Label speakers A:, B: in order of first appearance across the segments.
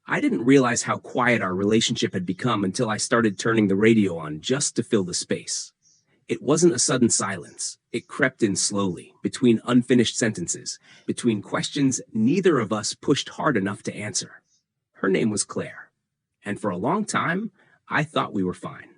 A: I didn't realize how quiet our relationship had become until I started turning the radio on just to fill the space. It wasn't a sudden silence. It crept in slowly, between unfinished sentences, between questions neither of us pushed hard enough to answer. Her name was Claire, and for a long time, I thought we were fine.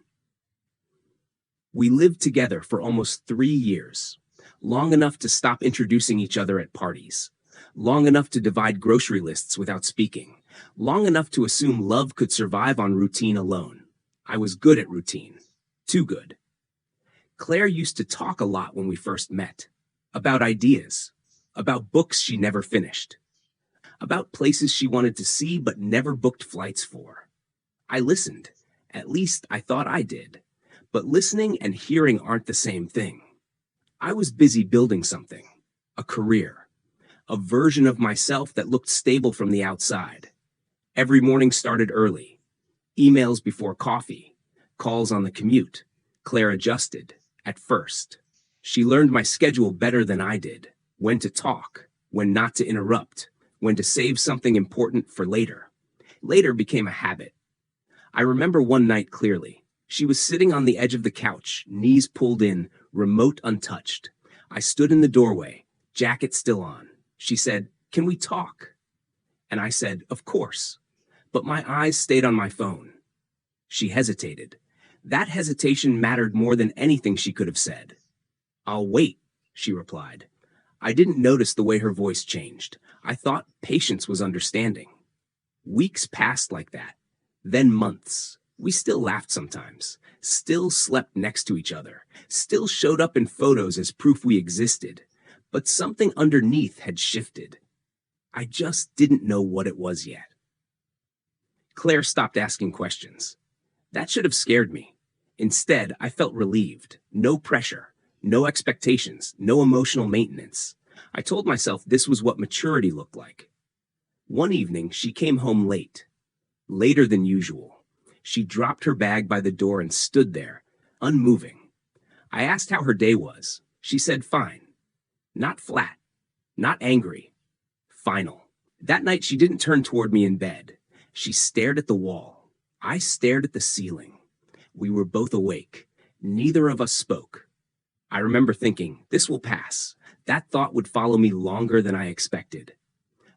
A: We lived together for almost 3 years, long enough to stop introducing each other at parties, long enough to divide grocery lists without speaking, long enough to assume love could survive on routine alone. I was good at routine, too good. Claire used to talk a lot when we first met, about ideas, about books she never finished, about places she wanted to see but never booked flights for. I listened, at least I thought I did, but listening and hearing aren't the same thing. I was busy building something, a career, a version of myself that looked stable from the outside. Every morning started early, emails before coffee, calls on the commute. Claire adjusted. At first, she learned my schedule better than I did, when to talk, when not to interrupt, when to save something important for later. Later became a habit. I remember one night clearly. She was sitting on the edge of the couch, knees pulled in, remote untouched. I stood in the doorway, jacket still on. She said, "Can we talk?" And I said, "Of course." But my eyes stayed on my phone. She hesitated. That hesitation mattered more than anything she could have said. "I'll wait," she replied. I didn't notice the way her voice changed. I thought patience was understanding. Weeks passed like that. Then months. We still laughed sometimes, still slept next to each other, still showed up in photos as proof we existed. But something underneath had shifted. I just didn't know what it was yet. Claire stopped asking questions. That should have scared me. Instead, I felt relieved. No pressure, no expectations, no emotional maintenance. I told myself this was what maturity looked like. One evening, she came home late. Later than usual. She dropped her bag by the door and stood there, unmoving. I asked how her day was. She said fine. Not flat. Not angry. Final. That night, she didn't turn toward me in bed. She stared at the wall. I stared at the ceiling. We were both awake. Neither of us spoke. I remember thinking, this will pass. That thought would follow me longer than I expected.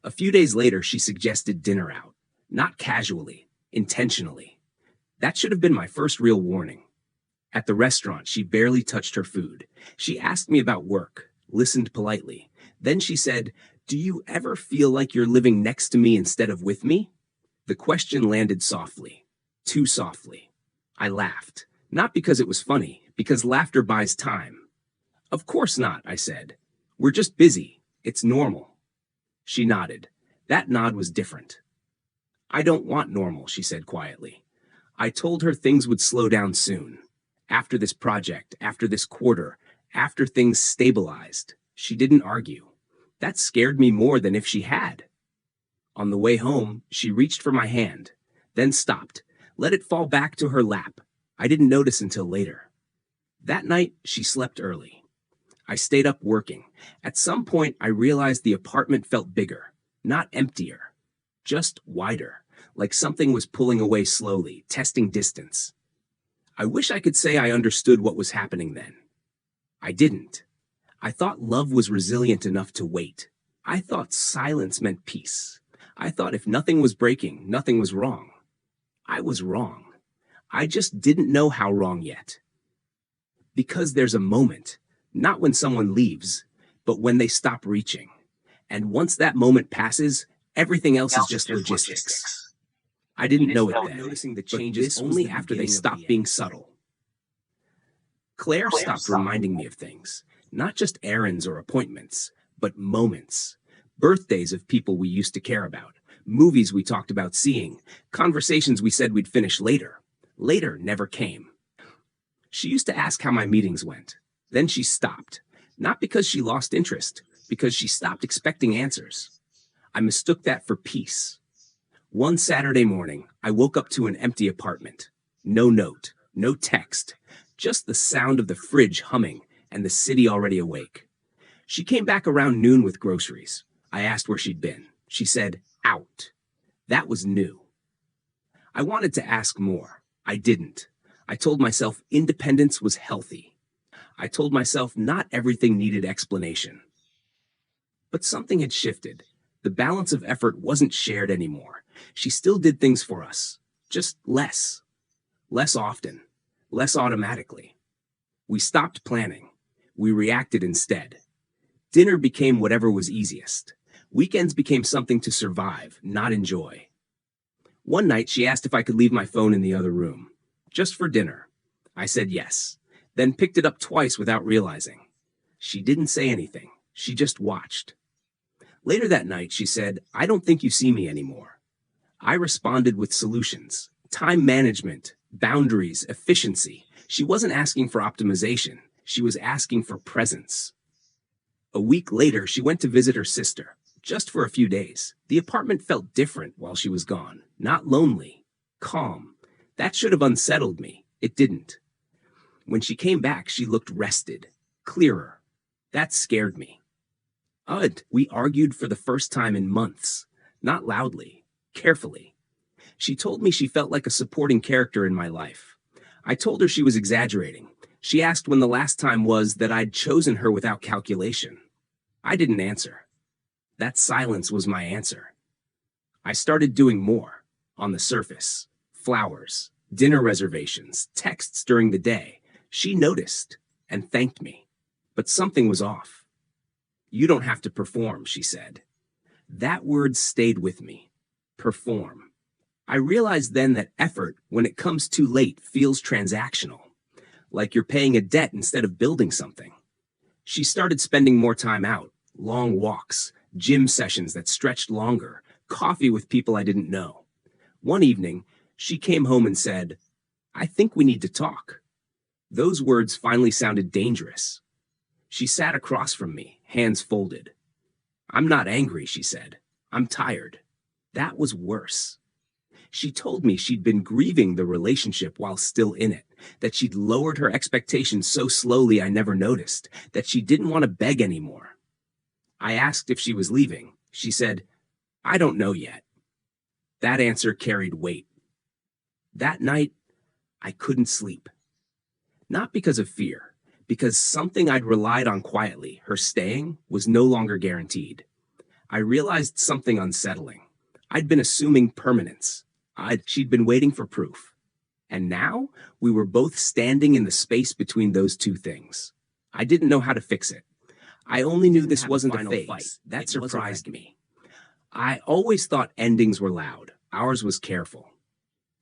A: A few days later, she suggested dinner out. Not casually, intentionally. That should have been my first real warning. At the restaurant, she barely touched her food. She asked me about work, listened politely. Then she said, "Do you ever feel like you're living next to me instead of with me?" The question landed softly. Too softly. I laughed. Not because it was funny, because laughter buys time. "Of course not," I said. "We're just busy. It's normal." She nodded. That nod was different. "I don't want normal," she said quietly. I told her things would slow down soon. After this project, after this quarter, after things stabilized. She didn't argue. That scared me more than if she had. On the way home, she reached for my hand, then stopped. Let it fall back to her lap. I didn't notice until later. That night, she slept early. I stayed up working. At some point, I realized the apartment felt bigger, not emptier, just wider, like something was pulling away slowly, testing distance. I wish I could say I understood what was happening then. I didn't. I thought love was resilient enough to wait. I thought silence meant peace. I thought if nothing was breaking, nothing was wrong. I was wrong. I just didn't know how wrong yet. Because there's a moment, not when someone leaves, but when they stop reaching. And once that moment passes, everything else is just logistics. I didn't know it then, noticing the changes only after they stopped being subtle. Claire stopped reminding me of things, not just errands or appointments, but moments. Birthdays of people we used to care about, movies we talked about seeing, conversations we said we'd finish later. Later never came. She used to ask how my meetings went. Then she stopped. Not because she lost interest, because she stopped expecting answers. I mistook that for peace. One Saturday morning, I woke up to an empty apartment. No note, no text, just the sound of the fridge humming and the city already awake. She came back around noon with groceries. I asked where she'd been. She said, out. That was new. I wanted to ask more. I didn't. I told myself independence was healthy. I told myself not everything needed explanation. But something had shifted. The balance of effort wasn't shared anymore. She still did things for us, just less. Less often. Less automatically. We stopped planning. We reacted instead. Dinner became whatever was easiest. Weekends became something to survive, not enjoy. One night, she asked if I could leave my phone in the other room, just for dinner. I said yes, then picked it up twice without realizing. She didn't say anything. She just watched. Later that night, she said, "I don't think you see me anymore." I responded with solutions, time management, boundaries, efficiency. She wasn't asking for optimization. She was asking for presence. A week later, she went to visit her sister, just for a few days. The apartment felt different while she was gone. Not lonely, calm. That should have unsettled me. It didn't. When she came back, she looked rested, clearer. That scared me. We argued for the first time in months. Not loudly, carefully. She told me she felt like a supporting character in my life. I told her she was exaggerating. She asked when the last time was that I'd chosen her without calculation. I didn't answer. That silence was my answer. I started doing more, on the surface. Flowers, dinner reservations, texts during the day. She noticed and thanked me. But something was off. "You don't have to perform," she said. That word stayed with me. Perform. I realized then that effort, when it comes too late, feels transactional. Like you're paying a debt instead of building something. She started spending more time out, long walks, gym sessions that stretched longer, coffee with people I didn't know. One evening, she came home and said, "I think we need to talk." Those words finally sounded dangerous. She sat across from me, hands folded. "I'm not angry," she said. "I'm tired." That was worse. She told me she'd been grieving the relationship while still in it, that she'd lowered her expectations so slowly I never noticed, that she didn't want to beg anymore. I asked if she was leaving. She said, "I don't know yet." That answer carried weight. That night, I couldn't sleep. Not because of fear, because something I'd relied on quietly, her staying, was no longer guaranteed. I realized something unsettling. I'd been assuming permanence. She'd been waiting for proof. And now, we were both standing in the space between those two things. I didn't know how to fix it. I only knew this wasn't a phase. That surprised me. I always thought endings were loud. Ours was careful.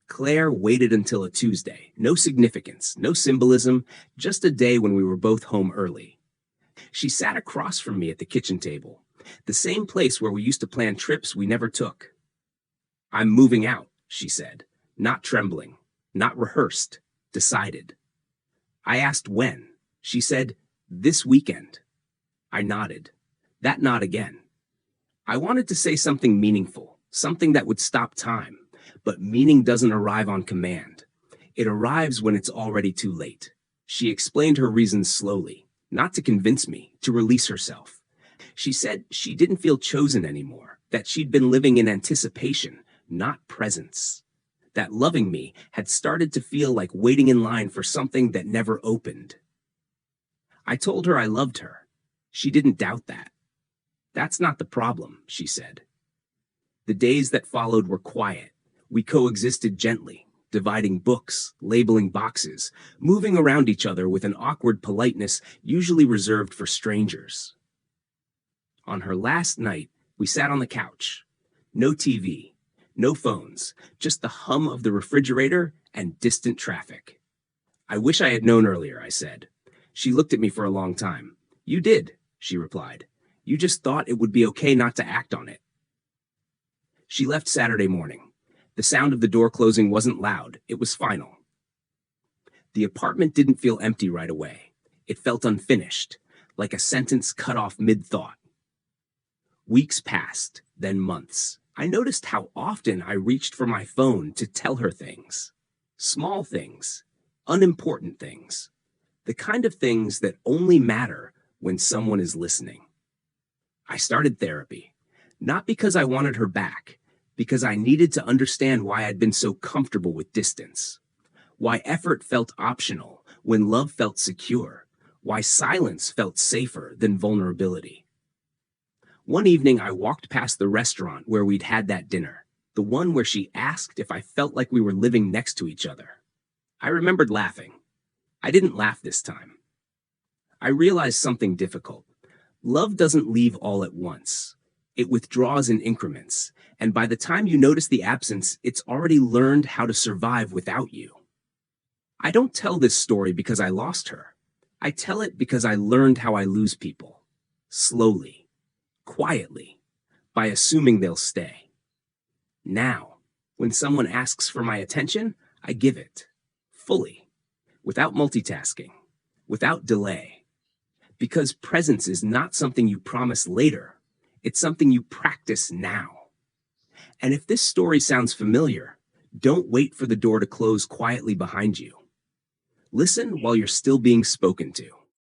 A: Claire waited until a Tuesday. No significance, no symbolism, just a day when we were both home early. She sat across from me at the kitchen table, the same place where we used to plan trips we never took. "I'm moving out," she said, not trembling, not rehearsed, decided. I asked when. She said, "This weekend." I nodded. That nod again. I wanted to say something meaningful, something that would stop time, but meaning doesn't arrive on command. It arrives when it's already too late. She explained her reasons slowly, not to convince me, to release herself. She said she didn't feel chosen anymore, that she'd been living in anticipation, not presence. That loving me had started to feel like waiting in line for something that never opened. I told her I loved her. She didn't doubt that. "That's not the problem," she said. The days that followed were quiet. We coexisted gently, dividing books, labeling boxes, moving around each other with an awkward politeness usually reserved for strangers. On her last night, we sat on the couch. No TV, no phones, just the hum of the refrigerator and distant traffic. "I wish I had known earlier," I said. She looked at me for a long time. "You did," she replied. "You just thought it would be okay not to act on it." She left Saturday morning. The sound of the door closing wasn't loud. It was final. The apartment didn't feel empty right away. It felt unfinished, like a sentence cut off mid-thought. Weeks passed, then months. I noticed how often I reached for my phone to tell her things. Small things, unimportant things. The kind of things that only matter when someone is listening. I started therapy, not because I wanted her back, because I needed to understand why I'd been so comfortable with distance, why effort felt optional when love felt secure, why silence felt safer than vulnerability. One evening, I walked past the restaurant where we'd had that dinner, the one where she asked if I felt like we were living next to each other. I remembered laughing. I didn't laugh this time. I realized something difficult. Love doesn't leave all at once. It withdraws in increments, and by the time you notice the absence, it's already learned how to survive without you. I don't tell this story because I lost her. I tell it because I learned how I lose people. Slowly, quietly, by assuming they'll stay. Now, when someone asks for my attention, I give it. Fully. Without multitasking. Without delay. Because presence is not something you promise later. It's something you practice now. And if this story sounds familiar, don't wait for the door to close quietly behind you. Listen while you're still being spoken to.